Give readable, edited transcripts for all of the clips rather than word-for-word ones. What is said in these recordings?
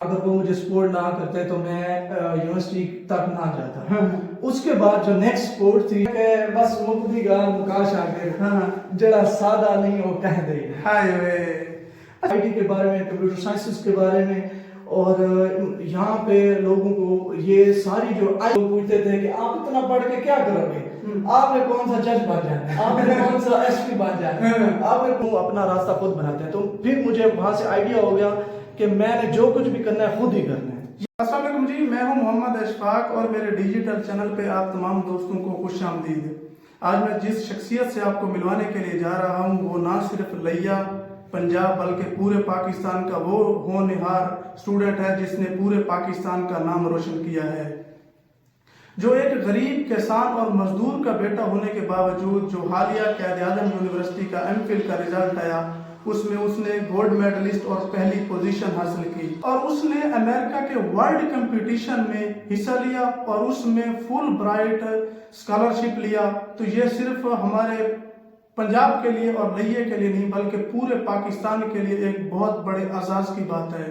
اگر وہ مجھے سپورٹ نہ کرتے تو میں یونیورسٹی تک نہ جاتا. اس کے بعد جو نیکسٹ سپورٹ تھی کہ بس مکدی گال مکاش آگے جڑا سادہ نہیں وہ کہہ دے. آئی ٹی کے بارے میں، کمپیوٹر سائنسز کے بارے میں، اور یہاں پہ لوگوں کو یہ ساری جو پوچھتے تھے کہ آپ اتنا پڑھ کے کیا کرو گے، آپ نے کون سا جج بن جانا ہے، آپ نے کون سا ایس پی بن جانا ہے، آپ نے اپنا راستہ خود بناتے ہیں. تو پھر مجھے وہاں سے آئیڈیا ہو گیا کہ میں نے جو کچھ بھی کرنا ہے خود ہی کرنا ہے. السلام علیکم جی، میں ہوں محمد اشفاق اور میرے ڈیجیٹل چینل پہ آپ تمام دوستوں کو خوش آمدید. آج میں جس شخصیت سے آپ کو ملوانے کے لیے جا رہا ہوں وہ نہ صرف لیا پنجاب بلکہ پورے پاکستان کا وہ ہونہار اسٹوڈنٹ ہے جس نے پورے پاکستان کا نام روشن کیا ہے، جو ایک غریب کسان اور مزدور کا بیٹا ہونے کے باوجود جو حالیہ قائد اعظم یونیورسٹی کا ایم فل کا رزلٹ آیا اس میں اس نے گولڈ میڈلسٹ اور پہلی پوزیشن حاصل کی، اور اس نے امریکہ کے ورلڈ کمپٹیشن میں حصہ لیا اور اس میں فل برائٹ اسکالرشپ لیا. تو یہ صرف ہمارے پنجاب کے لیے اور لئیے کے لیے نہیں بلکہ پورے پاکستان کے لیے ایک بہت بڑے اعزاز کی بات ہے.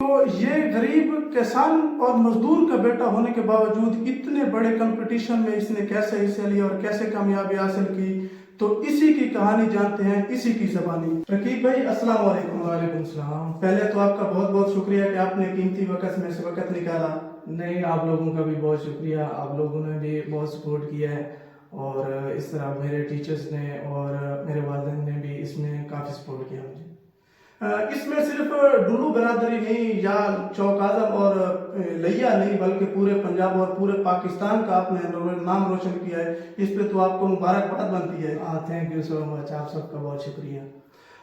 تو یہ غریب کسان اور مزدور کا بیٹا ہونے کے باوجود اتنے بڑے کمپٹیشن میں اس نے کیسے حصہ لیا اور کیسے کامیابی حاصل کی، تو اسی کی کہانی جانتے ہیں اسی کی زبانی. رقیب بھائی السلام علیکم. وعلیکم السلام. پہلے تو آپ کا بہت بہت شکریہ کہ آپ نے قیمتی وقت میں سے وقت نکالا. نہیں، آپ لوگوں کا بھی بہت شکریہ، آپ لوگوں نے بھی بہت سپورٹ کیا ہے، اور اس طرح میرے ٹیچرز نے اور میرے والدین نے بھی اس میں کافی سپورٹ کیا مجھے. اس میں صرف ڈولو برادری نہیں یا چوک اعظم اور لیا نہیں بلکہ پورے پنجاب اور پورے پاکستان کا آپ نے نام روشن کیا ہے، اس پہ تو آپ کو مبارکباد بنتی ہے. تھینک یو سو مچ، آپ سب کا بہت شکریہ.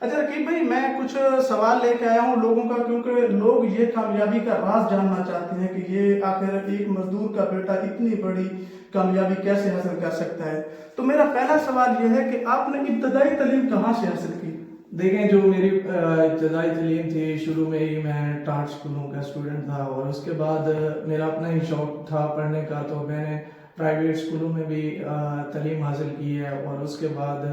اچھا رقیب بھائی، میں کچھ سوال لے کے آیا ہوں لوگوں کا، کیونکہ لوگ یہ کامیابی کا راز جاننا چاہتے ہیں کہ یہ آخر ایک مزدور کا بیٹا اتنی بڑی کامیابی کیسے حاصل کر سکتا ہے. تو میرا پہلا سوال یہ ہے کہ آپ نے ابتدائی تعلیم کہاں سے حاصل کی؟ دیکھیں، جو میری ابتدائی تعلیم تھی، شروع میں ہی میں ٹاٹ اسکولوں کا اسٹوڈنٹ تھا، اور اس کے بعد میرا اپنا ہی شوق تھا پڑھنے کا، تو میں نے پرائیویٹ اسکولوں میں بھی تعلیم حاصل کی ہے. اور اس کے بعد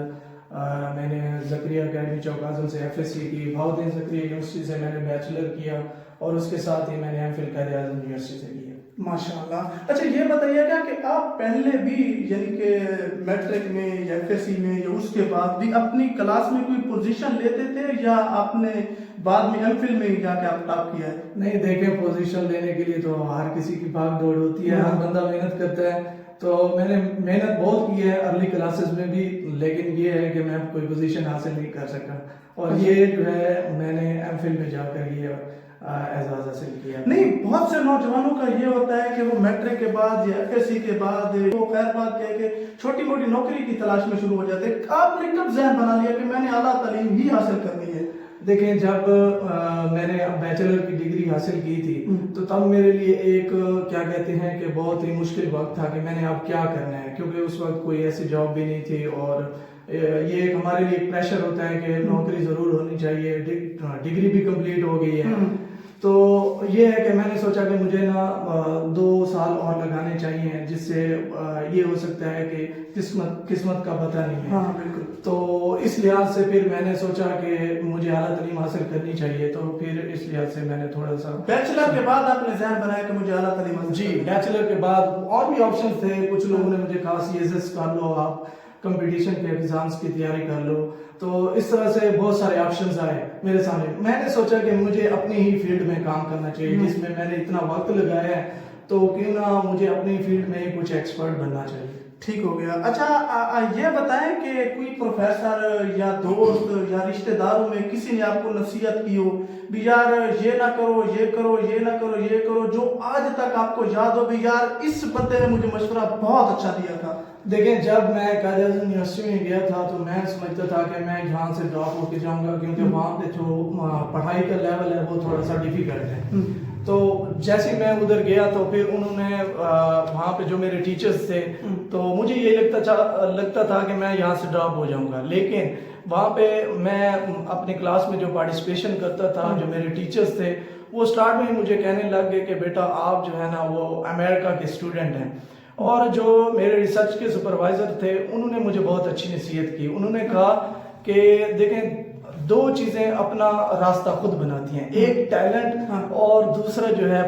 میں نے زکریا اکیڈمی چوک اعظم سے ایف ایس سی کی، بہاؤالدین زکریا یونیورسٹی سے میں نے بیچلر کیا، اور اس کے ساتھ ہی میں نے M Phil Quaid Azam university سے کیا. ماشاءاللہ. اچھا یہ بتائیے گا کہ آپ پہلے بھی یعنی کہ میٹرک میں یا ایف ایس سی میں یا اس کے بعد بھی اپنی کلاس میں کوئی پوزیشن لیتے تھے یا آپ نے بعد میں ایم فل میں ہی جا کے آپ ٹاپ کیا ہے؟ نہیں، دیکھیں، پوزیشن لینے کے لیے تو ہر کسی کی بھاگ دوڑ ہوتی ہے، ہر بندہ محنت کرتا ہے. تو میں نے محنت بہت کی ہے ارلی کلاسز میں بھی، لیکن یہ ہے کہ میں کوئی پوزیشن حاصل نہیں کر سکا، اور یہ جو ہے میں نے ایم فل میں جا کر یہ اعزاز حاصل کیا. نہیں، بہت سے نوجوانوں کا یہ ہوتا ہے کہ وہ میٹرک کے بعد یا ایف ایس سی کے بعد وہ خیر بات کہہ کے چھوٹی موٹی نوکری کی تلاش میں شروع ہو جاتے ہیں. آپ نے کب ذہن بنا لیا کہ میں نے اعلیٰ تعلیم ہی حاصل کرنی ہے؟ دیکھیں، جب میں نے بیچلر کی ڈگری حاصل کی تھی تو تب میرے لیے ایک کیا کہتے ہیں کہ بہت ہی مشکل وقت تھا کہ میں نے اب کیا کرنا ہے، کیونکہ اس وقت کوئی ایسی جاب بھی نہیں تھی، اور یہ ایک ہمارے لیے پریشر ہوتا ہے کہ نوکری ضرور ہونی چاہیے، ڈگری بھی کمپلیٹ ہو گئی ہے. تو یہ ہے کہ میں نے سوچا کہ مجھے نا 2 سال اور لگانے چاہیے، جس سے یہ ہو سکتا ہے کہ قسمت کا پتہ نہیں ہے. ہاں بالکل. تو اس لحاظ سے پھر میں نے سوچا کہ مجھے اعلیٰ تعلیم حاصل کرنی چاہیے، تو پھر اس لحاظ سے میں نے تھوڑا سا بیچلر کے بعد آپ نے ذہن بنایا کہ مجھے اعلیٰ تعلیم حاصل. جی، بیچلر کے بعد اور بھی آپشنز تھے. کچھ لوگوں نے مجھے کہا سی ایس ایس کر لو، آپ کمپٹیشن کے ایگزامس کی تیاری کر لو. تو اس طرح سے بہت سارے آپشنز آئے میرے سامنے. میں نے سوچا کہ مجھے اپنی ہی فیلڈ میں کام کرنا چاہیے، جس میں میں نے اتنا وقت لگایا ہے، تو کیوں نہ مجھے اپنی فیلڈ میں ہی کچھ ایکسپرٹ بننا چاہیے. ٹھیک ہو گیا. اچھا یہ بتائیں کہ کوئی پروفیسر یا دوست یا رشتہ داروں میں کسی نے آپ کو نصیحت کی ہو بھی یار یہ نہ کرو، یہ کرو، یہ نہ کرو، یہ کرو، جو آج تک آپ کو یاد ہو بھی یار اس بندے نے مجھے مشورہ بہت اچھا دیا تھا؟ دیکھیں، جب میں قائد اعظم یونیورسٹی میں گیا تھا تو میں سمجھتا تھا کہ میں یہاں سے ڈراپ ہو کے جاؤں گا، کیونکہ وہاں پہ جو پڑھائی کا لیول ہے وہ تھوڑا سا ڈیفیکلٹ ہے. تو جیسے میں ادھر گیا تو پھر انہوں نے وہاں پہ جو میرے ٹیچرز تھے، تو مجھے یہ لگتا تھا کہ میں یہاں سے ڈراپ ہو جاؤں گا. لیکن وہاں پہ میں اپنے کلاس میں جو پارٹیسپیشن کرتا تھا، جو میرے ٹیچرز تھے، وہ سٹارٹ میں ہی مجھے کہنے لگ گئے کہ بیٹا آپ جو ہے نا وہ امریکہ کے اسٹوڈنٹ ہیں. اور جو میرے ریسرچ کے سپروائزر تھے انہوں نے مجھے بہت اچھی نصیحت کی. انہوں نے کہا کہ دیکھیں، دو چیزیں اپنا راستہ خود بناتی ہیں، ایک ٹیلنٹ اور دوسرا جو ہے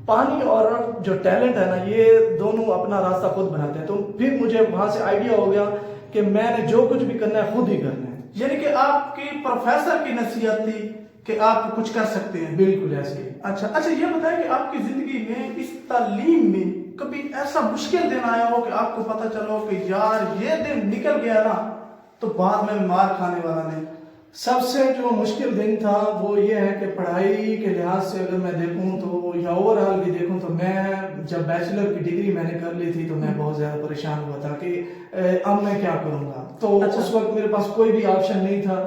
پانی اور جو ٹیلنٹ ہے نا، یہ دونوں اپنا راستہ خود بناتے ہیں. تو پھر مجھے وہاں سے آئیڈیا ہو گیا کہ میں نے جو کچھ بھی کرنا ہے خود ہی کرنا ہے. یعنی کہ آپ کی پروفیسر کی نصیحت تھی کہ آپ کچھ کر سکتے ہیں. بالکل ایسے ہی. اچھا یہ بتائیں کہ آپ کی زندگی میں اس تعلیم میں کبھی ایسا مشکل دن آیا ہو کہ آپ کو پتہ چلو کہ یار یہ دن نکل گیا نا تو بعد میں مار کھانے والا نہیں؟ سب سے جو مشکل دن تھا وہ یہ ہے کہ پڑھائی کے لحاظ سے اگر میں دیکھوں تو یا اوور آل بھی دیکھوں تو میں جب بیچلر کی ڈگری میں نے کر لی تھی تو میں بہت زیادہ پریشان ہوا تھا کہ اب میں کیا کروں گا. تو اس وقت میرے پاس کوئی بھی آپشن نہیں تھا.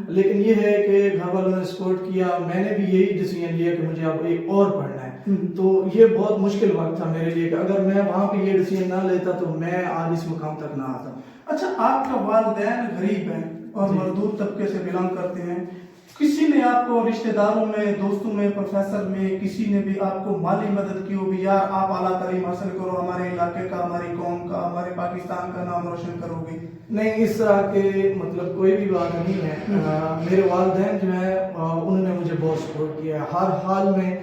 لیکن یہ ہے کہ گھر والوں نے سپورٹ کیا، میں نے بھی یہی ڈیسیژن لیا کہ مجھے اب ایک اور پڑھنا ہے. تو یہ بہت مشکل وقت تھا میرے لیے کہ اگر میں وہاں پہ یہ ڈیسیژن نہ لیتا تو میں آج اس مقام تک نہ آتا. اچھا، آپ کا والدین غریب ہیں اور مزدور طبقے سے بلانگ کرتے ہیں. کسی نے آپ کو رشتہ داروں میں، دوستوں میں، پروفیسر میں کسی نے بھی آپ کو مالی مدد کی ہو بھی یار آپ اعلیٰ تعلیم حاصل کرو، ہمارے علاقے کا، ہماری قوم کا، ہمارے پاکستان کا نام روشن کرو گے؟ نہیں، اس طرح کے مطلب کوئی بھی بات نہیں ہے. میرے والدین جو ہیں انہوں نے مجھے بہت سپورٹ کیا ہے ہر حال میں.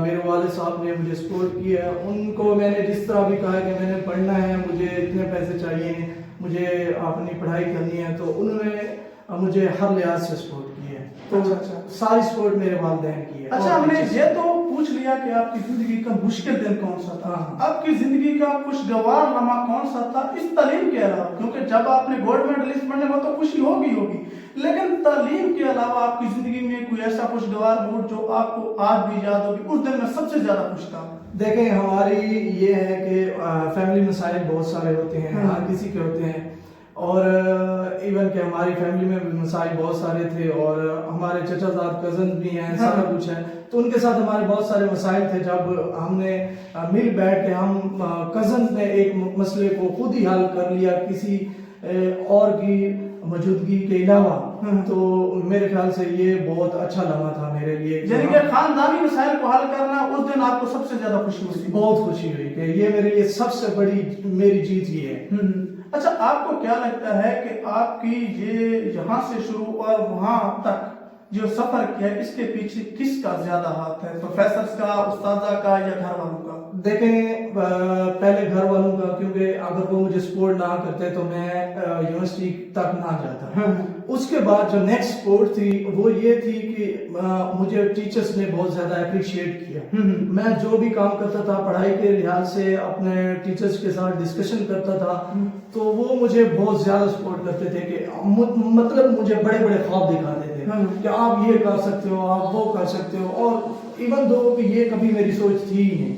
میرے والد صاحب نے مجھے سپورٹ کیا ہے. ان کو میں نے جس طرح بھی کہا کہ میں نے پڑھنا ہے، مجھے اتنے پیسے چاہیے، مجھے اپنی پڑھائی کرنی ہے، تو انہوں نے مجھے ہر لحاظ سے سپورٹ کیا ہے. تو ساری سپورٹ میرے والدین کی ہے. اچھا، ہم نے یہ تو پوچھ لیا کہ آپ کی زندگی کا مشکل دن کون سا تھا. آپ کی زندگی کا خوشگوار لمحہ کون سا تھا اس تعلیم کے علاوہ؟ کیونکہ جب آپ نے گولڈ میڈلسٹ بننے میں تو خوشی ہوگی، لیکن تعلیم کے علاوہ آپ کی زندگی میں کوئی ایسا خوشگوار موڈ جو آپ کو آج بھی یاد ہوگی اس دن میں سب سے زیادہ خوش تھا؟ دیکھیں، ہماری یہ ہے کہ فیملی مسائل بہت سارے ہوتے ہیں، ہر کسی کے ہوتے ہیں، اور ایون کہ ہماری فیملی میں بھی مسائل بہت سارے تھے، اور ہمارے چچا زاد کزن بھی ہیں، سارا کچھ ہے. تو ان کے ساتھ ہمارے بہت سارے مسائل تھے. جب ہم نے مل بیٹھ کے ہم کزن نے ایک مسئلے کو خود ہی حل کر لیا کسی اور کی موجودگی کے علاوہ، تو میرے خیال سے یہ بہت اچھا لمحہ تھا میرے لیے. یعنی کہ خاندانی مسائل کو حل کرنا اس دن آپ کو سب سے زیادہ خوشی ہوئی؟ بہت خوشی ہوئی کہ یہ میرے لیے سب سے بڑی میری جیت یہ ہے. اچھا، آپ کو کیا لگتا ہے کہ آپ کی یہ یہاں سے شروع اور وہاں تک جو سفر کیا ہے اس کے پیچھے کس کا زیادہ ہاتھ ہے؟ پروفیسرز کا، استاذہ کا، یا گھر والوں کا؟ دیکھیں، پہلے گھر والوں کا، کیونکہ اگر وہ مجھے سپورٹ نہ کرتے تو میں یونیورسٹی تک نہ جاتا. اس کے بعد جو نیکسٹ سپورٹ تھی وہ یہ تھی کہ مجھے ٹیچرز نے بہت زیادہ اپریشیٹ کیا. میں جو بھی کام کرتا تھا پڑھائی کے لحاظ سے اپنے ٹیچرز کے ساتھ ڈسکشن کرتا تھا تو وہ مجھے بہت زیادہ سپورٹ کرتے تھے کہ مطلب مجھے بڑے بڑے خواب دکھاتے تھے کہ آپ یہ کر سکتے ہو، آپ وہ کر سکتے ہو. اور ایون دو کہ یہ کبھی میری سوچ تھی ہی نہیں.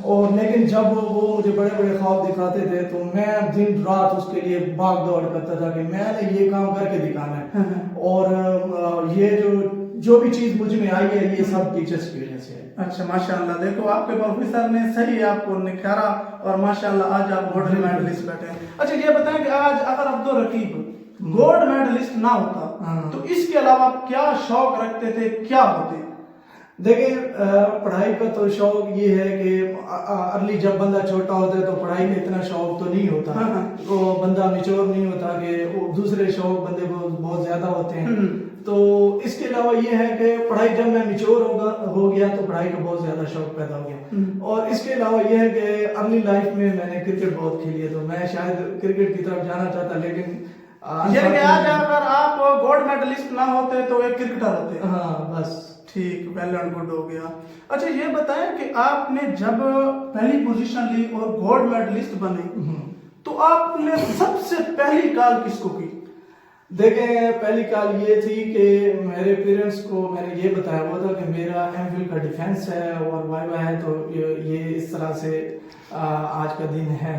اور لیکن جب وہ مجھے بڑے بڑے خواب دکھاتے تھے تو میں دن رات اس کے لیے بھاگ دوڑ کرتا تھا کہ میں نے یہ کام کر کے دکھانا ہے. اور یہ جو بھی چیز مجھ میں آئی ہے یہ سب ٹیچرز کی وجہ سے ہے. اچھا، ماشاءاللہ. دیکھو، آپ کے پروفیسر نے صحیح آپ کو نکھارا اور ماشاءاللہ آج آپ گولڈ میڈلسٹ بیٹھے ہیں. اچھا، یہ بتائیں کہ آج اگر عبدالرقیب گولڈ میڈلسٹ نہ ہوتا تو اس کے علاوہ کیا شوق رکھتے تھے، کیا ہوتے؟ دیکھیں، پڑھائی کا تو شوق یہ ہے کہ ارلی جب بندہ چھوٹا ہوتا ہے تو پڑھائی کا اتنا شوق تو نہیں ہوتا، وہ بندہ میچور نہیں ہوتا کہ دوسرے شوق بندے کو بہت زیادہ ہوتے ہیں. تو اس کے علاوہ یہ ہے کہ پڑھائی جب میں میچور ہو گیا تو پڑھائی کا بہت زیادہ شوق پیدا ہو گیا. اور اس کے علاوہ یہ ہے کہ ارلی لائف میں نے کرکٹ بہت کھیلی ہے تو میں شاید کرکٹ کی طرف جانا چاہتا، لیکن یہ کہ آج اگر آپ گولڈ میڈلسٹ نہ ہوتے تو ایک کرکٹر ہوتے. ہاں، بس ٹھیک، ویل اینڈ گڈ ہو گیا. اچھا، یہ بتائیں کہ آپ نے جب پہلی پوزیشن لی اور گولڈ میڈلسٹ بنے تو آپ نے سب سے پہلی کال کس کو کی؟ دیکھیں، پہلی کال یہ تھی کہ میرے پیرنٹس کو میں نے یہ بتایا ہوا تھا کہ میرا ایم فل کا ڈیفینس ہے اور وائوا ہے، تو یہ اس طرح سے آج کا دن ہے.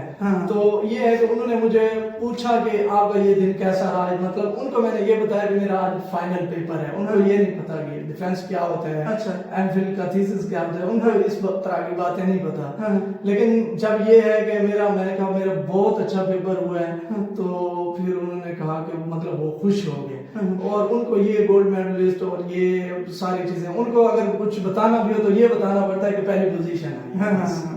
تو یہ ہے کہ انہوں نے مجھے پوچھا کہ آپ کا یہ دن کیسا رہا. مطلب ان کو میں نے یہ بتایا کہ میرا آج فائنل پیپر ہے. ان کو یہ نہیں پتا کہ ڈیفینس کیا ہوتا ہے، ایم فل کا تھیسس کیا ہوتا ہے، ان کو اس طرح کی باتیں نہیں پتا. لیکن جب یہ ہے کہ میں نے کہا میرا بہت اچھا پیپر ہوا ہے تو پھر انہوں نے کہا کہ مطلب وہ خوش ہو گئے. اور ان کو یہ گولڈ میڈلسٹ اور یہ ساری چیزیں ان کو اگر کچھ بتانا بھی ہو تو یہ بتانا پڑتا ہے کہ پہلی پوزیشن ہے.